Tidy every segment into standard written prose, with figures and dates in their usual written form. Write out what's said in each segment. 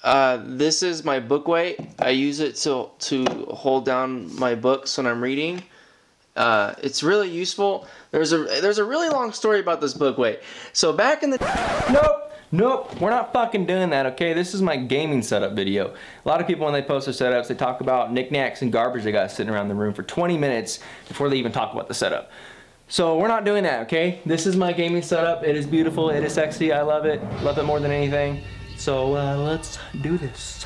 This is my book weight. I use it to hold down my books when I'm reading. It's really useful. There's a really long story about this book weight. So back in the Nope, we're not fucking doing that, okay? This is my gaming setup video. A lot of people, when they post their setups, they talk about knickknacks and garbage they got sitting around the room for 20 minutes before they even talk about the setup. So we're not doing that, okay? This is my gaming setup. It is beautiful, it is sexy, I love it. Love it more than anything. So let's do this.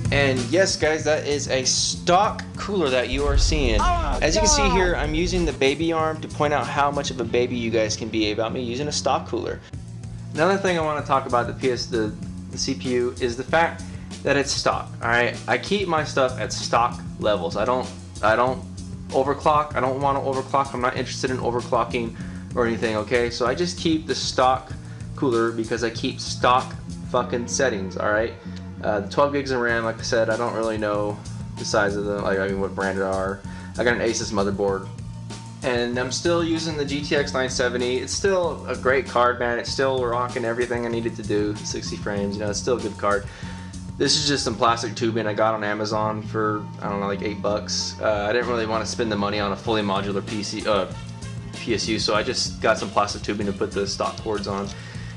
And yes guys, that is a stock cooler that you are seeing. As you can see here, I'm using the baby arm to point out how much of a baby you guys can be about me using a stock cooler. Another thing I want to talk about the CPU is the fact that it's stock. Alright, I keep my stuff at stock levels. I don't overclock. I don't want to overclock. I'm not interested in overclocking or anything, okay? So I just keep the stock cooler because I keep stock fucking settings, alright? The 12 gigs of RAM, like I said, I don't really know the size of them, like I mean what brand it are. I got an Asus motherboard, and I'm still using the GTX 970. It's still a great card, man. It's still rocking everything I needed to do. 60 frames, you know, it's still a good card. This is just some plastic tubing I got on Amazon for, I don't know, like $8. I didn't really want to spend the money on a fully modular PSU, so I just got some plastic tubing to put the stock cords on. You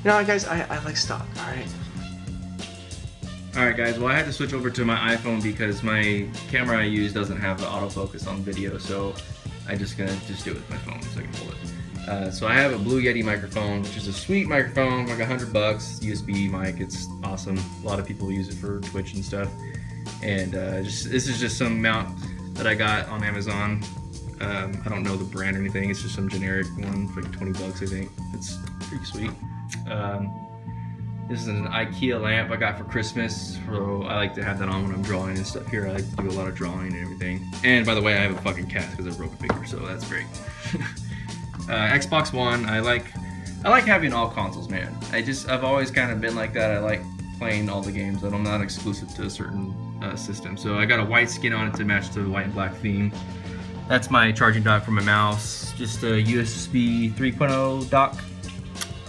know, guys, I like stock, alright? Alright guys, well I had to switch over to my iPhone because my camera I use doesn't have the autofocus on video, so I'm just gonna do it with my phone so I can hold it. So I have a Blue Yeti microphone, which is a sweet microphone, like $100, USB mic, it's awesome. A lot of people use it for Twitch and stuff. And this is just some mount that I got on Amazon. I don't know the brand or anything, it's just some generic one for like 20 bucks I think. It's pretty sweet. This is an Ikea lamp I got for Christmas, so I like to have that on when I'm drawing and stuff here. I like to do a lot of drawing and everything. And by the way, I have a fucking cat because I broke a finger, so that's great. Xbox One, I like having all consoles, man. I've always kind of been like that. I like playing all the games, and I'm not exclusive to a certain system. So I got a white skin on it to match the white and black theme. That's my charging dock for my mouse. Just a USB 3.0 dock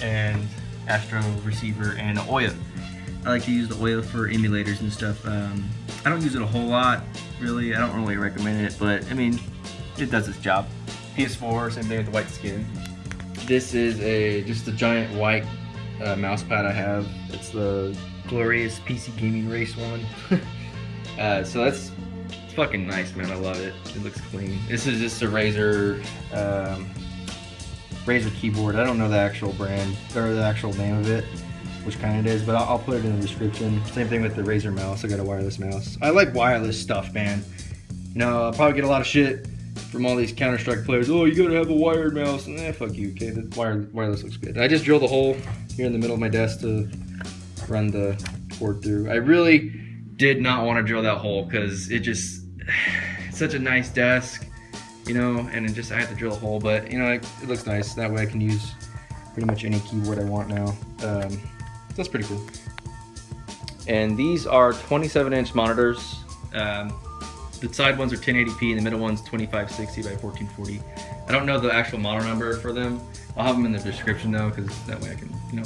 and Astro receiver and an Ouya. I like to use the Ouya for emulators and stuff. I don't use it a whole lot, really. I don't really recommend it, but I mean, it does its job. PS4, same thing with the white skin. This is just a giant white mouse pad I have. It's the glorious PC Gaming Race one. So it's fucking nice, man. I love it. It looks clean. This is just a Razer keyboard. I don't know the actual brand or the actual name of it, which kind it is, but I'll put it in the description. Same thing with the Razer mouse. I got a wireless mouse. I like wireless stuff, man. You know, I'll probably get a lot of shit from all these Counter-Strike players. Oh, you gotta have a wired mouse. Fuck you, okay? The wireless looks good. I just drilled a hole here in the middle of my desk to run the cord through. I really did not want to drill that hole because it's such a nice desk, you know, and I had to drill a hole, but you know, it looks nice. That way I can use pretty much any keyboard I want now. That's pretty cool. And these are 27-inch monitors. The side ones are 1080p and the middle one's 2560 by 1440. I don't know the actual model number for them. I'll have them in the description though, because that way I can, you know,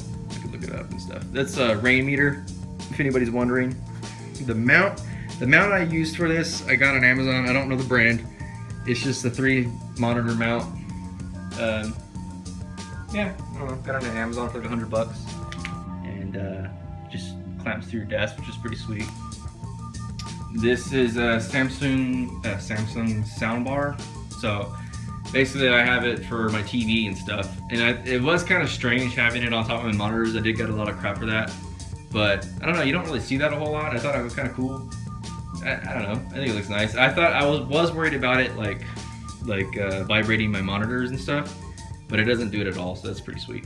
look it up and stuff. That's a rain meter, if anybody's wondering. The mount I used for this, I got on Amazon. I don't know the brand. It's just the 3 monitor mount. Yeah, I don't know. Got it on Amazon for like $100, and just clamps to your desk, which is pretty sweet. This is a Samsung Soundbar. So basically I have it for my TV and stuff. And it was kind of strange having it on top of my monitors. I did get a lot of crap for that. But I don't know, you don't really see that a whole lot. I thought it was kind of cool. I don't know, I think it looks nice. I thought I was worried about it like vibrating my monitors and stuff, but it doesn't do it at all, so that's pretty sweet.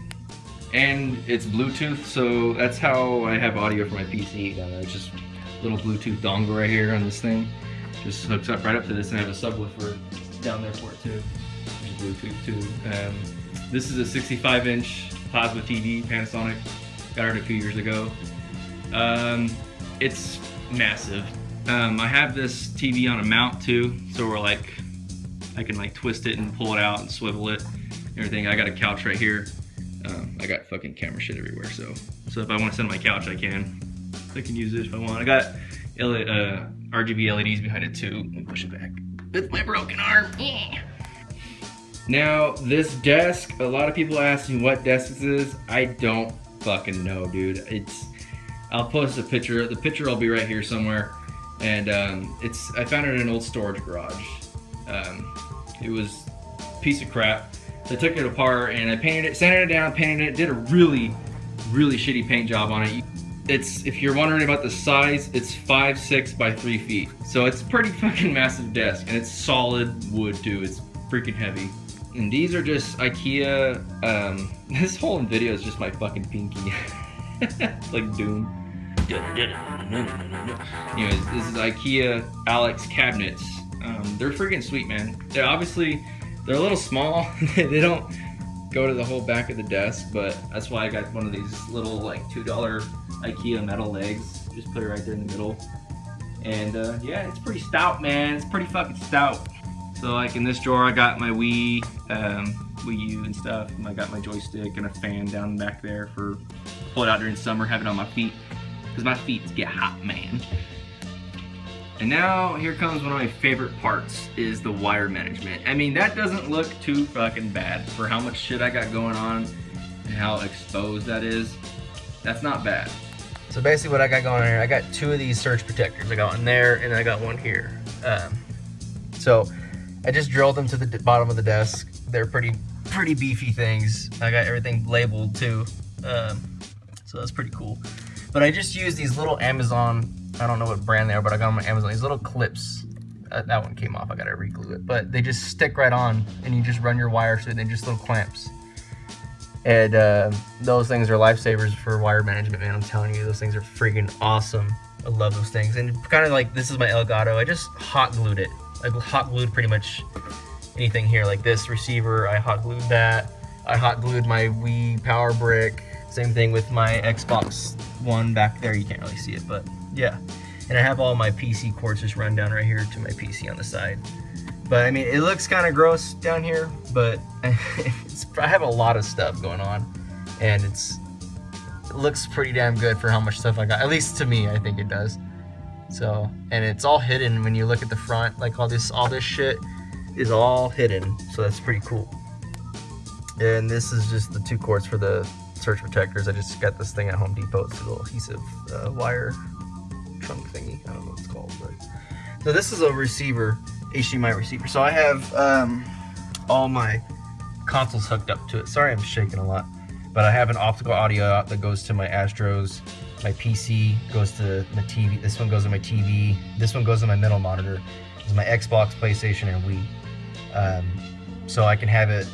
And it's Bluetooth, so that's how I have audio for my PC. It's just a little Bluetooth dongle right here on this thing. Just hooks up right up to this, and I have a subwoofer down there for it too, which is Bluetooth too. This is a 65-inch plasma TV, Panasonic. Got it a few years ago. It's massive. I have this TV on a mount too, so we're like, I can like twist it and pull it out and swivel it and everything. I got a couch right here. I got fucking camera shit everywhere, so if I want to sit on my couch, I can use it if I want. I got RGB LEDs behind it too. Let me push it back with my broken arm. Now this desk, a lot of people ask me what desk this is. I don't fucking know, dude. I'll post a picture. The picture will be right here somewhere. And I found it in an old storage garage. It was a piece of crap. So I took it apart and I painted it, sanded it down, painted it, did a really, really shitty paint job on it. If you're wondering about the size, it's 5'6" by 3 feet. So it's a pretty fucking massive desk, and it's solid wood too. It's freaking heavy. And these are just Ikea, this whole video is just my fucking pinky. Like Doom. Anyways, this is Ikea Alex cabinets. They're freaking sweet, man. They're a little small. They don't go to the whole back of the desk, but that's why I got one of these little like $2 Ikea metal legs. Just put it right there in the middle. And yeah, it's pretty stout, man. It's pretty fucking stout. So like in this drawer, I got my Wii U and stuff. And I got my joystick and a fan down back there for pull it out during summer, have it on my feet. Because my feet get hot, man. And now here comes one of my favorite parts, is the wire management. I mean, that doesn't look too fucking bad for how much shit I got going on and how exposed that is. That's not bad. So basically what I got going on here, I got 2 of these surge protectors. I got one there and I got one here. So I just drilled them to the bottom of the desk. They're pretty beefy things. I got everything labeled too. So that's pretty cool. But I just use these little Amazon, I don't know what brand they are, but I got them on Amazon, these little clips. That one came off, I gotta re-glue it. But they just stick right on, and you just run your wires through it, and they're just little clamps. And those things are lifesavers for wire management, man, I'm telling you. Those things are freaking awesome. I love those things. And kind of like, this is my Elgato, I just hot glued it. I hot glued pretty much anything here, like this receiver, I hot glued that. I hot glued my Wii power brick. Same thing with my Xbox One back there. You can't really see it, but yeah. And I have all my PC cords just run down right here to my PC on the side. But I mean, it looks kind of gross down here, but I have a lot of stuff going on, and it looks pretty damn good for how much stuff I got. At least to me, I think it does. So, and it's all hidden when you look at the front. Like all this shit is all hidden. So that's pretty cool. And this is just the 2 cords for the surge protectors. I just got this thing at Home Depot. It's a little adhesive wire trunk thingy. I don't know what it's called, but so this is a receiver, HDMI receiver. So I have all my consoles hooked up to it. Sorry, I'm shaking a lot, but I have an optical audio out that goes to my Astros. My PC goes to my TV. This one goes to my TV. This one goes to my middle monitor. This is my Xbox, PlayStation, and Wii. So I can have it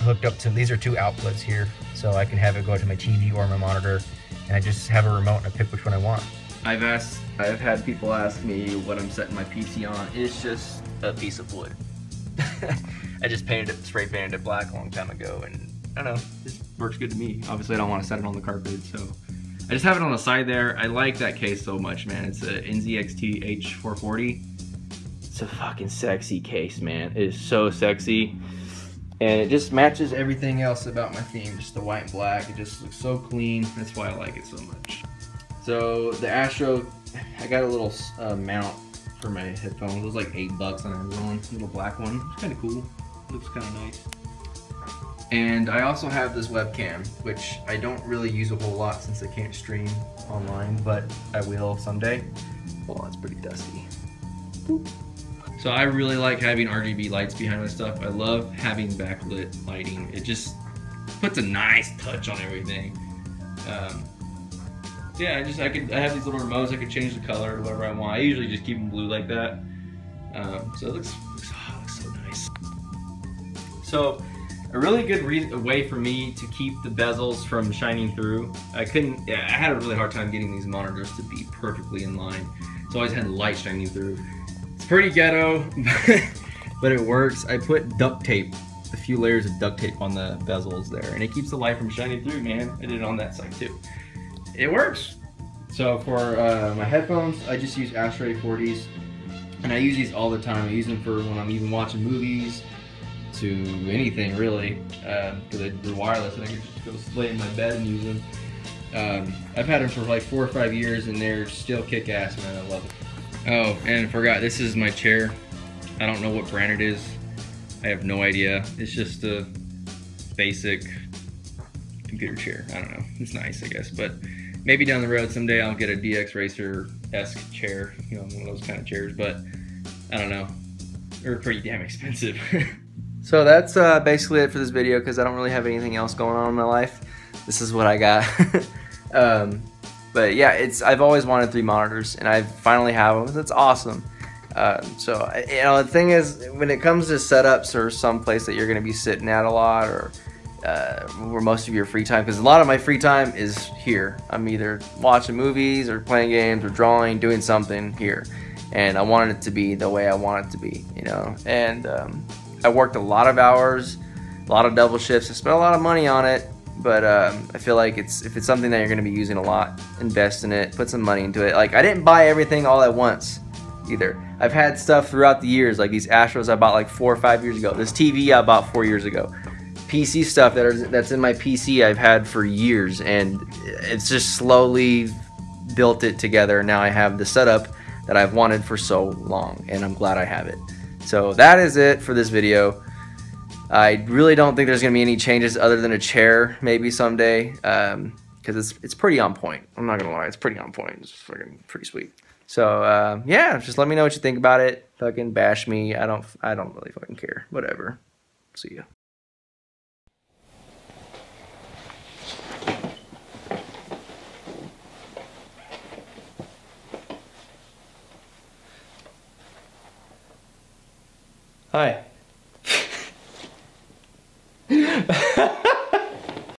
hooked up to, these are 2 outputs here, so I can have it go to my TV or my monitor, and I just have a remote and I pick which one I want. I've had people ask me what I'm setting my PC on. It's just a piece of wood. I just spray painted it black a long time ago, and I don't know, it works good to me. Obviously I don't want to set it on the carpet, so I just have it on the side there. I like that case so much, man. It's a NZXT H440. It's a fucking sexy case, man. It is so sexy. And it just matches everything else about my theme, just the white and black. It just looks so clean. That's why I like it so much. So the Astro, I got a little mount for my headphones. It was like $8 on Amazon, little black one. It's kind of cool. Looks kind of nice. And I also have this webcam, which I don't really use a whole lot since I can't stream online, but I will someday. Well, it's pretty dusty. Boop. So I really like having RGB lights behind my stuff. I love having backlit lighting. It just puts a nice touch on everything. Yeah, I have these little remotes. I could change the color to whatever I want. I usually just keep them blue like that. So it looks so nice. So a really good way for me to keep the bezels from shining through. I had a really hard time getting these monitors to be perfectly in line. So I always had light shining through. It's pretty ghetto, but it works. I put duct tape, a few layers of duct tape on the bezels there, and it keeps the light from shining through, man. I did it on that side too. It works. So for my headphones, I just use Astro A40s, and I use these all the time. I use them for when I'm even watching movies, to anything really, because they're wireless and I can just go lay in my bed and use them. I've had them for like 4 or 5 years and they're still kick-ass, man. I love it. Oh, and I forgot, this is my chair. I don't know what brand it is. I have no idea. It's just a basic computer chair. I don't know. It's nice, I guess, but maybe down the road someday I'll get a DX Racer-esque chair, you know, one of those kind of chairs, but I don't know. They're pretty damn expensive. So that's basically it for this video because I don't really have anything else going on in my life. This is what I got. But yeah, I've always wanted 3 monitors and I finally have them. That's awesome. So you know, the thing is, when it comes to setups or some place that you're going to be sitting at a lot, or where most of your free time, because a lot of my free time is here. I'm either watching movies or playing games or drawing, doing something here, and I wanted it to be the way I want it to be, you know. And I worked a lot of hours, a lot of double shifts. I spent a lot of money on it, but I feel like if it's something that you're going to be using a lot, invest in it, put some money into it. Like, I didn't buy everything all at once either. I've had stuff throughout the years, like these Astros I bought like 4 or 5 years ago. This TV I bought 4 years ago. PC stuff that's in my PC I've had for years, and it's just slowly built it together. Now I have the setup that I've wanted for so long, and I'm glad I have it. So that is it for this video. I really don't think there's going to be any changes other than a chair maybe someday, because it's pretty on point. I'm not going to lie, it's pretty on point. It's freaking pretty sweet. So yeah, just let me know what you think about it. Fucking bash me. I don't really fucking care. Whatever. See ya. Hi.